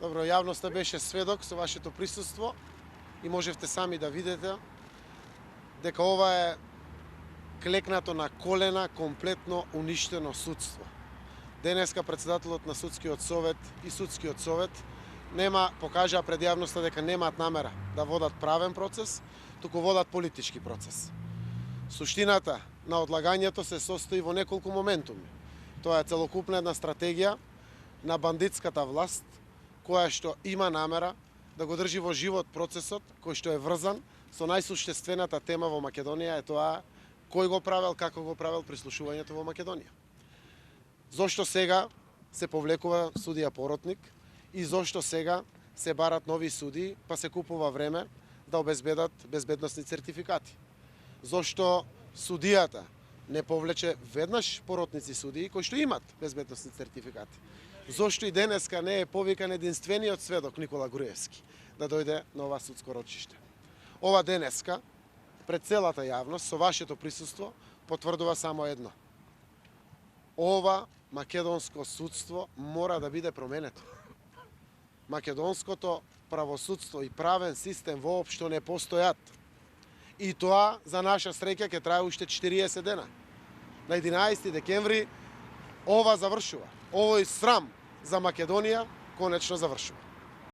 Добро, јавноста беше сведок со вашето присуство и можевте сами да видите дека ова е клекнато на колена, комплетно уништено судство. Денеска председателот на Судскиот совет и Судскиот совет покажаа пред јавноста дека немаат намера да водат правен процес, туку водат политички процес. Суштината на одлагањето се состои во неколку моментуми. Тоа е целокупна една стратегија на бандитската власт, која што има намера да го држи во живот процесот, кој што е врзан со најсуштествената тема во Македонија, е тоа кој го правел, како го правел прислушувањето во Македонија. Зошто сега се повлекува судија поротник и зошто сега се барат нови судии, па се купува време да обезбедат безбедносни цертификати. Зошто судијата не повлече веднаш поротници судии кои што имат безбедносни цертификати. Зошто и денеска не е повикан единствениот сведок Никола Груевски да дојде на ова судско рочиште. Ова денеска, пред целата јавност, со вашето присуство, потврдува само едно. Ова македонско судство мора да биде променето. Македонското правосудство и правен систем воопшто не постојат. И тоа, за наша среќа, ќе трае уште 40 дена. На 11 декември ова завршува. Овој срам за Македонија конечно завршува.